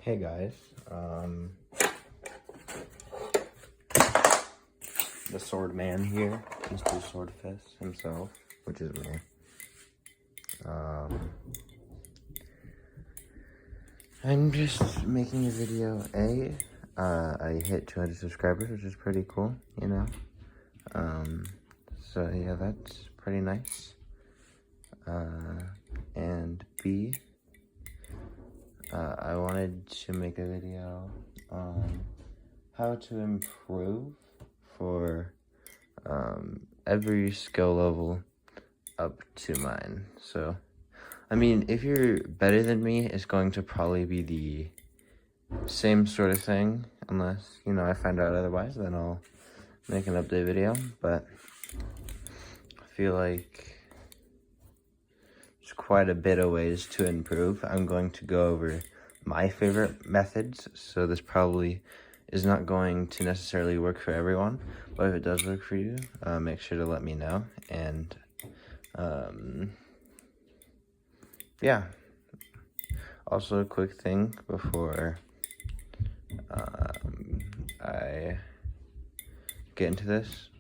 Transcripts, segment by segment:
Hey guys, the sword man here, Mr. Swordfist himself, which is me. I'm just making a video. I hit 200 subscribers, which is pretty cool, you know. So yeah, that's pretty nice. And B, I wanted to make a video on how to improve for every skill level up to mine. So, I mean, if you're better than me, it's going to probably be the same sort of thing, unless, you know, I find out otherwise, then I'll make an update video. But I feel like there's quite a bit of ways to improve. I'm going to go over my favorite methods, so this probably is not going to necessarily work for everyone, but if it does work for you, make sure to let me know. And yeah, also a quick thing before I get into this,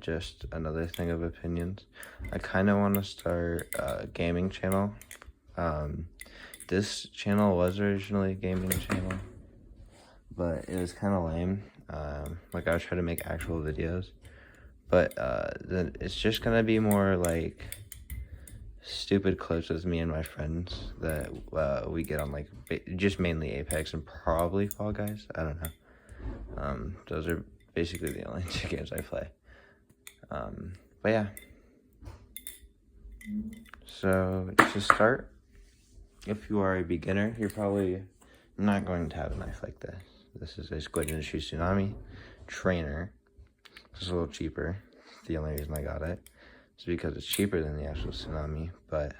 just another thing of opinions. I kind of want to start a gaming channel. This channel was originally a gaming channel, but it was kind of lame. Like, I was trying to make actual videos, but then it's just gonna be more like stupid clips with me and my friends that we get on, like, just mainly Apex and probably Fall Guys. I don't know. Those are basically the only two games I play. But yeah. So to start, if you are a beginner, you're probably not going to have a knife like this. This is a Squid Industry Tsunami Trainer. It's a little cheaper. The only reason I got it is because it's cheaper than the actual Tsunami, but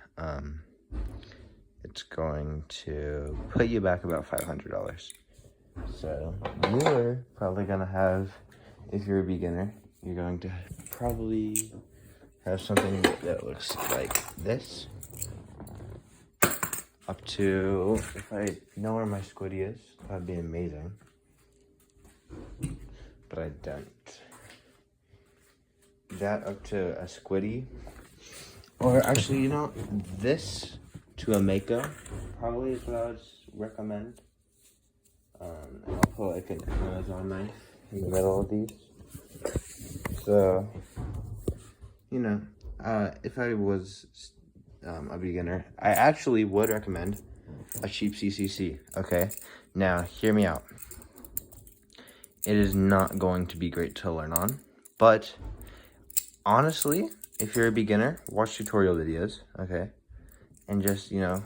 it's going to put you back about $500. So you're probably gonna have, if you're a beginner, you're going to probably have something that looks like this. Up to, if I know where my Squiddy is, that'd be amazing. But I don't. That up to a Squiddy. Or actually, you know, this to a Mako probably is what I would recommend. I'll put like an Amazon knife in the middle of these. So, you know, if I was a beginner, I actually would recommend a cheap CCC, okay? Now, hear me out. It is not going to be great to learn on, but honestly, if you're a beginner, watch tutorial videos, okay? And just, you know,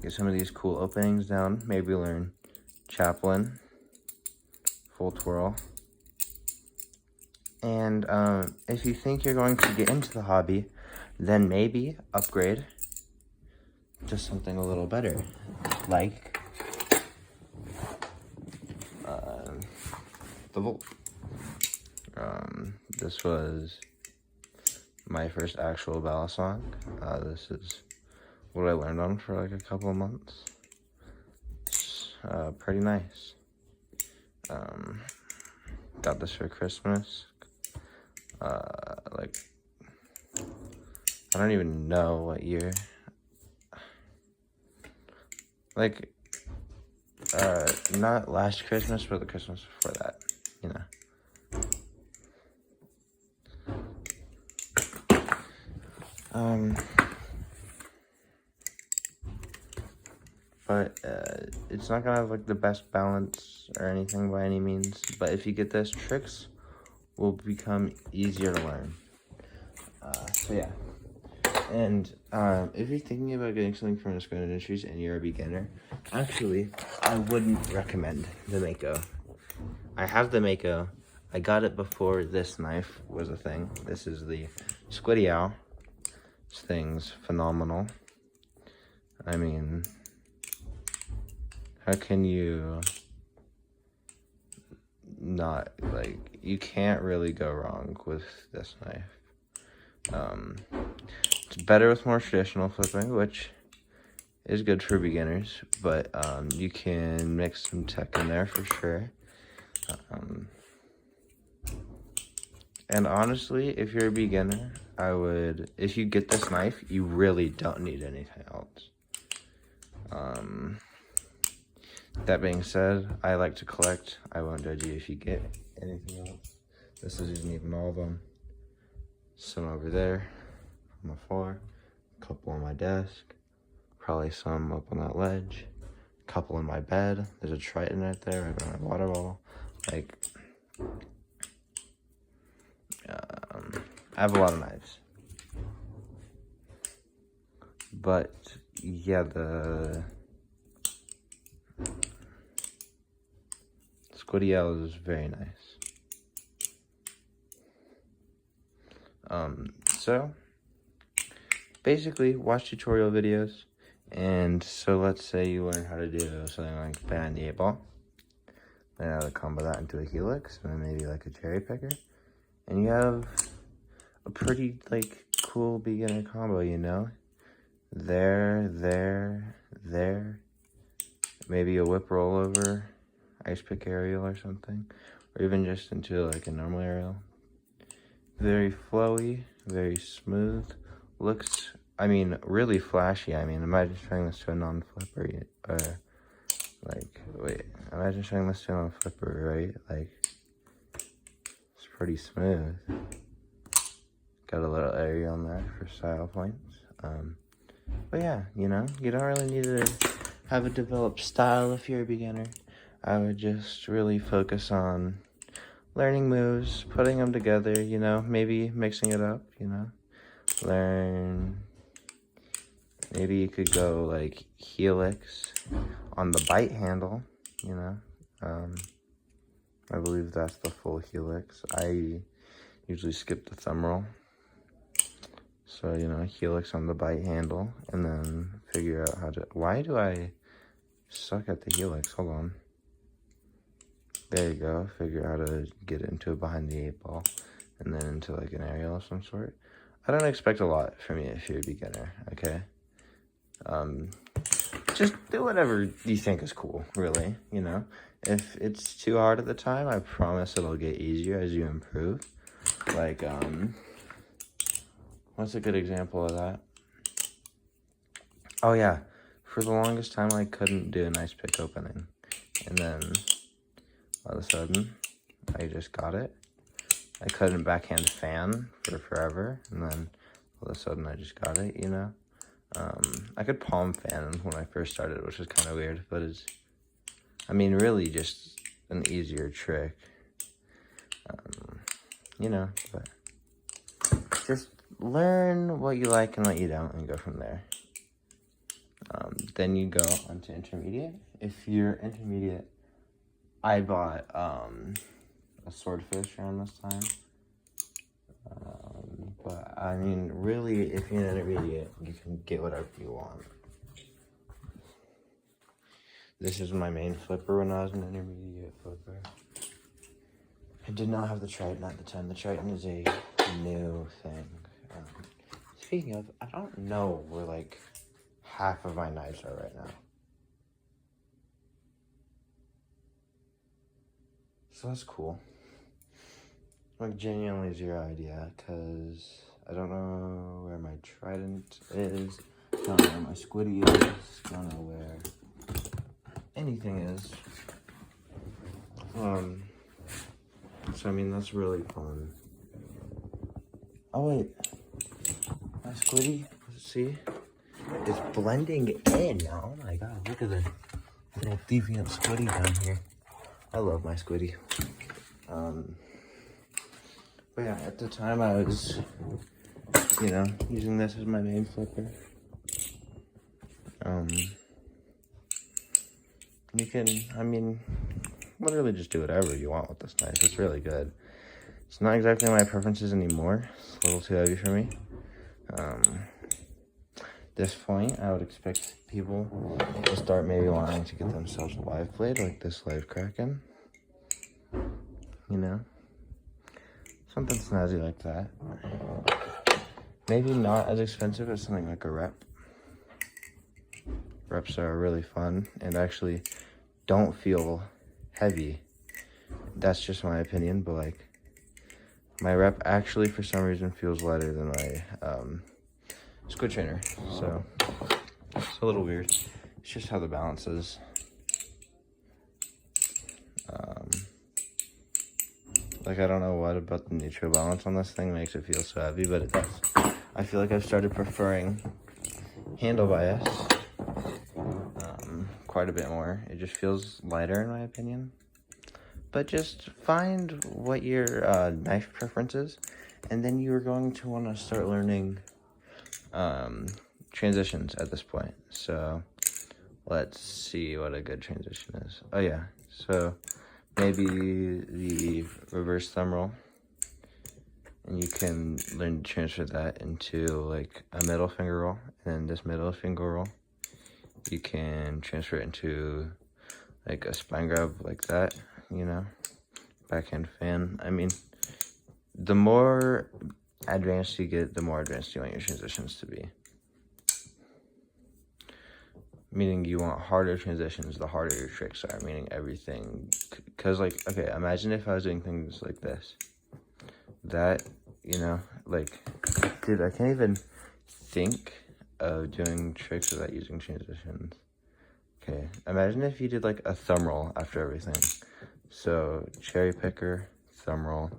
get some of these cool openings down. Maybe learn Chaplain, Full Twirl. And if you think you're going to get into the hobby, then maybe upgrade to something a little better, like the Volt. This was my first actual Balisong. This is what I learned on for like a couple of months. It's pretty nice. Got this for Christmas. Like, I don't even know what year. Like, not last Christmas, but the Christmas before that, you know. But it's not gonna have like the best balance or anything by any means. But if you get this, tricks will become easier to learn. So yeah. And if you're thinking about getting something from the Squid Industries and you're a beginner, actually, I wouldn't recommend the Mako. I have the Mako. I got it before this knife was a thing. This is the Squiddy Owl. This thing's phenomenal. I mean, how can you not, like, you can't really go wrong with this knife. It's better with more traditional flipping, which is good for beginners, but you can mix some tech in there for sure. And honestly, if you're a beginner, if you get this knife, you really don't need anything else. That being said, I like to collect. I won't judge you if you get anything else. This isn't even all of them. Some over there on the floor, a couple on my desk, probably some up on that ledge, a couple in my bed. There's a Triton right there, right by my water bottle. Like, I have a lot of knives. But, yeah, the Squiddy Owl is very nice. So, basically, watch tutorial videos. And so let's say you learn how to do something like behind the 8-ball. Then I would combo that into a helix, and then maybe like a cherry picker. And you have a pretty, like, cool beginner combo, you know? There, there, there. Maybe a whip rollover, ice pick aerial or something. Or even just into, like, a normal aerial. Very flowy, very smooth. Looks, I mean, really flashy. I mean, imagine showing this to a non-flipper, imagine showing this to a non-flipper, right? Like, it's pretty smooth. Got a little area on there for style points. But yeah, you know, you don't really need to have a developed style if you're a beginner. I would just really focus on learning moves, putting them together, you know, maybe mixing it up, you know. Maybe you could go like helix on the bite handle, you know. I believe that's the full helix. I usually skip the thumb roll. So, you know, helix on the bite handle, and then figure out how to... Why do I suck at the helix? Hold on. There you go. Figure out how to get it into behind the 8-ball, and then into like an aerial of some sort. I don't expect a lot from you if you're a beginner, okay? Just do whatever you think is cool, really, you know? If it's too hard at the time, I promise it'll get easier as you improve. Like, what's a good example of that? Oh yeah, for the longest time I couldn't do a nice pick opening. And then, all of a sudden, I just got it. I couldn't backhand fan for forever, and then all of a sudden I just got it, you know? I could palm fan when I first started, which was kind of weird, but it's, I mean, really just an easier trick. You know, but just learn what you like and what you don't and go from there. Then you go on to intermediate. If you're intermediate, I bought a swordfish around this time. But I mean, really, if you're an intermediate, you can get whatever you want. This is my main flipper when I was an intermediate flipper. I did not have the Triton at the time. The Triton is a new thing. Speaking of, I don't know where like half of my knives are right now. So that's cool. Like genuinely zero idea, because I don't know where my Trident is, don't know where my Squiddy is, don't know where anything is. So I mean, that's really fun. Oh wait, my Squiddy, see, it's blending in. Oh my god, look at the little deviant Squiddy down here. I love my Squiddy. But yeah, at the time I was, you know, using this as my main flipper. You can, I mean, literally just do whatever you want with this knife. It's really good. It's not exactly my preferences anymore. It's a little too heavy for me. At this point, I would expect people to start maybe wanting to get themselves a live blade like this Live Kraken. You know? Something snazzy like that. Maybe not as expensive as something like a Rep. reps are really fun and actually don't feel heavy. That's just my opinion, but like my rep actually for some reason feels lighter than my squid trainer. So it's a little weird. It's just how the balance is. Like I don't know what about the neutral balance on this thing makes it feel so heavy, but it does. I feel like I've started preferring handle bias quite a bit more. It just feels lighter in my opinion. But just find what your knife preference is, and then you're going to want to start learning transitions at this point. So let's see what a good transition is. Oh yeah, so maybe the reverse thumb roll, and you can learn to transfer that into like a middle finger roll, and then this middle finger roll you can transfer it into like a spine grab like that, you know, backhand fan. I mean, the more advanced you get, the more advanced you want your transitions to be. Meaning you want harder transitions, the harder your tricks are, meaning everything. Because, like, okay, imagine if I was doing things like this. That, you know, like, dude, I can't even think of doing tricks without using transitions. Okay, imagine if you did, like, a thumb roll after everything. So, cherry picker, thumb roll,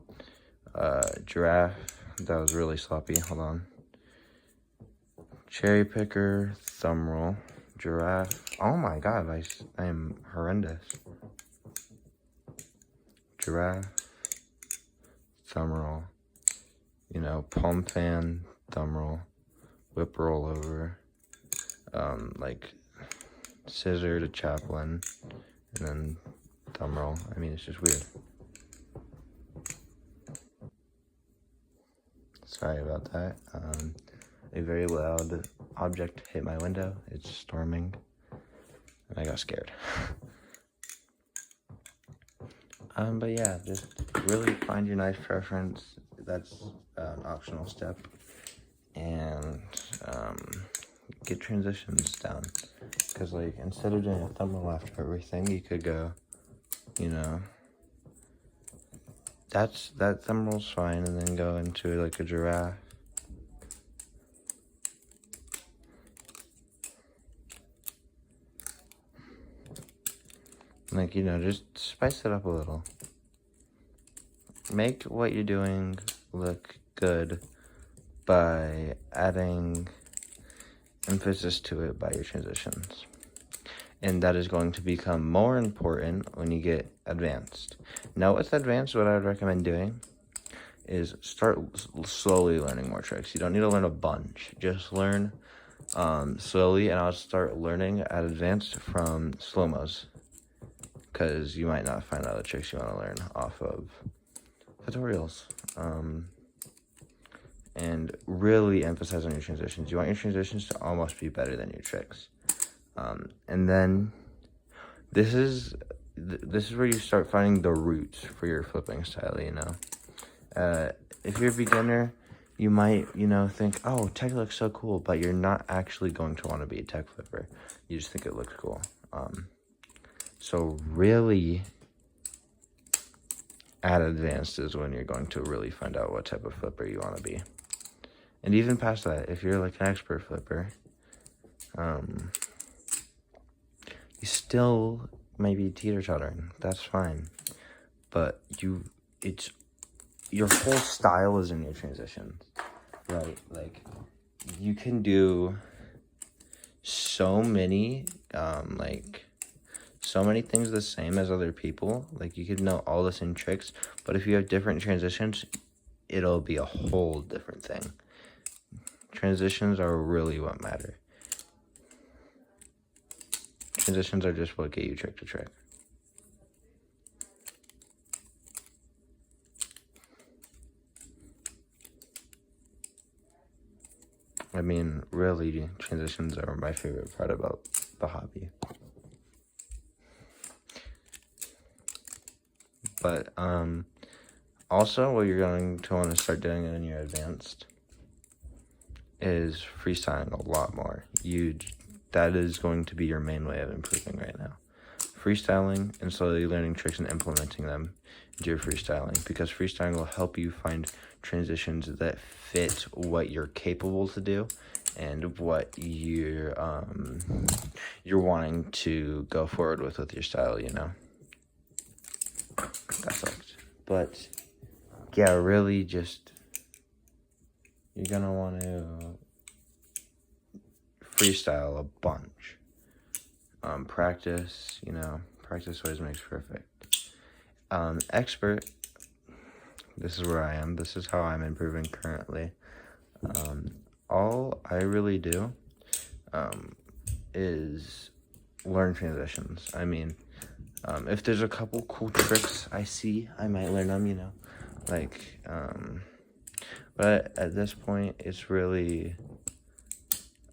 giraffe, that was really sloppy, hold on. Cherry picker, thumb roll, giraffe. Oh my god, I am horrendous. Giraffe, thumb roll, you know, palm fan, thumb roll, whip roll over, like scissor to chaplain, and then thumb roll. I mean, it's just weird. Sorry about that. A very loud object hit my window. It's storming, and I got scared. But yeah, just really find your knife preference. That's an optional step. And get transitions down. Because, like, instead of doing a thumb roll after everything, you could go, you know, that thumb roll's fine, and then go into, like, a giraffe. Like, you know, just spice it up a little. Make what you're doing look good by adding emphasis to it by your transitions. And that is going to become more important when you get advanced. Now, with advanced, what I would recommend doing is start slowly learning more tricks. You don't need to learn a bunch. Just learn slowly, and I'll start learning at advanced from slow-mos. Because you might not find out the tricks you want to learn off of tutorials. And really emphasize on your transitions. You want your transitions to almost be better than your tricks. And then this is where you start finding the roots for your flipping style, you know. If you're a beginner, you might, you know, think, oh, tech looks so cool, but you're not actually going to want to be a tech flipper. You just think it looks cool. So really, at advanced is when you're going to really find out what type of flipper you want to be. And even past that, if you're like an expert flipper, you still may be teeter-tottering. That's fine. But your whole style is in your transitions, right? Like, you can do so many, so many things the same as other people. Like, you could know all the same tricks, but if you have different transitions, it'll be a whole different thing. Transitions are really what matter. Transitions are just what get you trick to trick. I mean, really, transitions are my favorite part about the hobby. But, also, what you're going to want to start doing when you're advanced is freestyling a lot more. You that is going to be your main way of improving right now. Freestyling and slowly learning tricks and implementing them into your freestyling, because freestyling will help you find transitions that fit what you're capable to do and what you're wanting to go forward with your style, you know. That sucked. But yeah, really just, you're gonna want to freestyle a bunch. Practice, you know, practice always makes perfect. Expert, this is where I am. This is how I'm improving currently. All I really do is learn transitions. I mean, if there's a couple cool tricks I see, I might learn them, you know. Like, but at this point, it's really,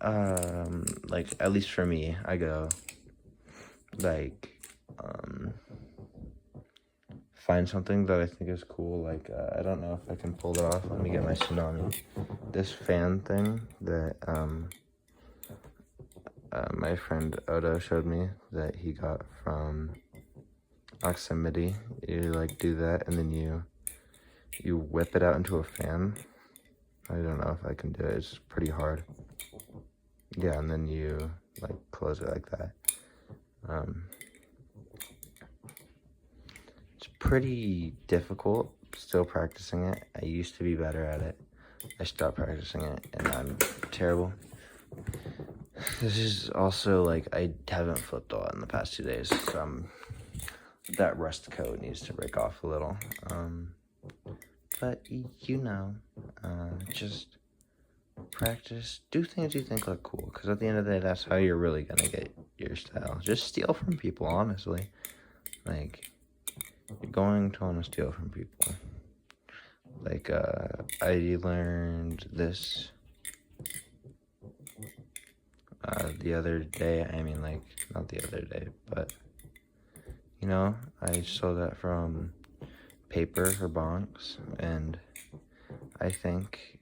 like, at least for me, I go, like, find something that I think is cool. Like, I don't know if I can pull it off. Let me get my Tsunami. This fan thing that, my friend Odo showed me that he got from Oximity. You, like, do that, and then you whip it out into a fan. I don't know if I can do it. It's pretty hard. Yeah, and then you, like, close it like that. It's pretty difficult, still practicing it. I used to be better at it. I stopped practicing it, and I'm terrible. This is also, like, I haven't flipped a lot in the past 2 days, so that rust coat needs to break off a little. But, you know, just practice, do things you think look cool, because at the end of the day, that's how you're really gonna get your style. Just steal from people, honestly. Like, you're going to want to steal from people. Like, I learned this the other day. I mean, like, not the other day, but, you know, I stole that from Paper or Bonks, and I think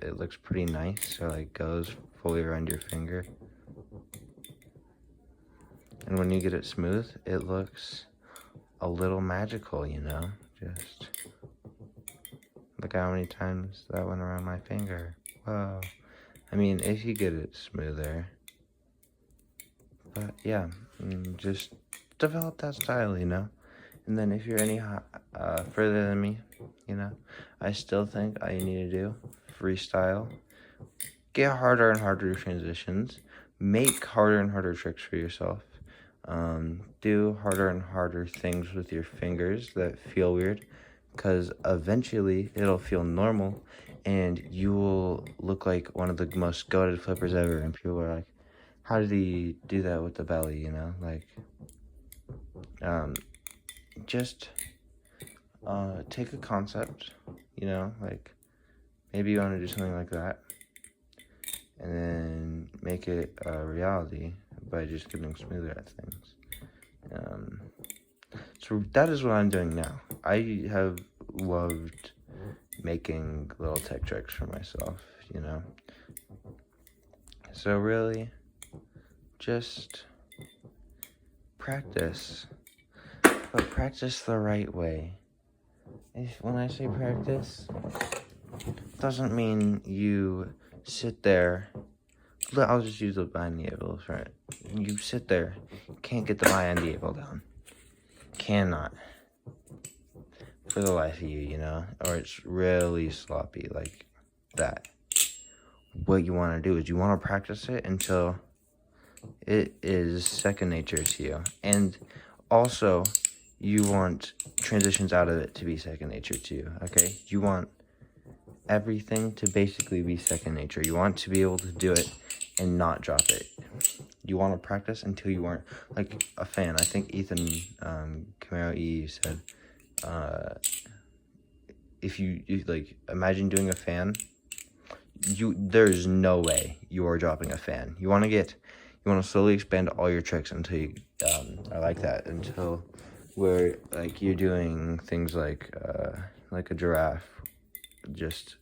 it looks pretty nice. So, like, goes fully around your finger. And when you get it smooth, it looks a little magical, you know? Just look how many times that went around my finger. Whoa. I mean, if you get it smoother. But yeah, just develop that style, you know? And then if you're any further than me, you know, I still think all you need to do, freestyle, get harder and harder transitions, make harder and harder tricks for yourself, do harder and harder things with your fingers that feel weird, because eventually it'll feel normal and you will look like one of the most goated flippers ever, and people are like, how did he do that with the belly, you know? Like, just take a concept, you know, like maybe you want to do something like that, and then make it a reality by just getting smoother at things. So that is what I'm doing now. I have loved making little tech tricks for myself, you know. So really, just practice, but practice the right way. When I say practice, doesn't mean you sit there. I'll just use the biennial, right? You sit there, can't get the biennial down. Cannot. For the life of you, you know? Or it's really sloppy, like that. What you want to do is you want to practice it until it is second nature to you. And also, you want transitions out of it to be second nature to you, okay? You want everything to basically be second nature. You want to be able to do it and not drop it. You want to practice until you aren't, like a fan. I think Ethan Camaro E said, if you like, imagine doing a fan, there's no way you are dropping a fan. You want to slowly expand all your tricks until you are like that, until where, like, you're doing things like a giraffe just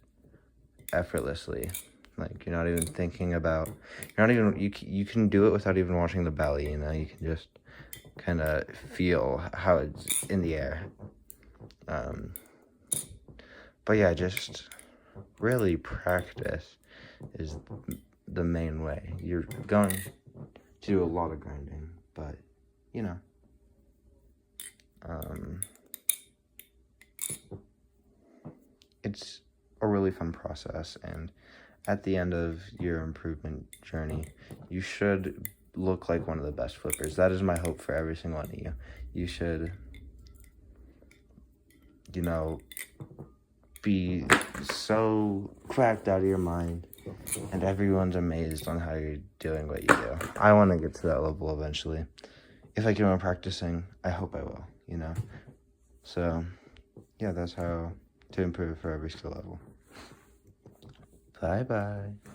effortlessly, Like, you're not even thinking about, you're not even, you can do it without even watching the belly, you know? You can just kind of feel how it's in the air. But yeah, just really practice is the main way. You're going to do a lot of grinding, but, you know, it's a really fun process, and at the end of your improvement journey, you should look like one of the best flippers. That is my hope for every single one of you. You should, you know, be so cracked out of your mind, and everyone's amazed on how you're doing what you do. I want to get to that level eventually. If I keep on practicing, I hope I will, you know? So, yeah, that's how to improve for every skill level. Bye-bye.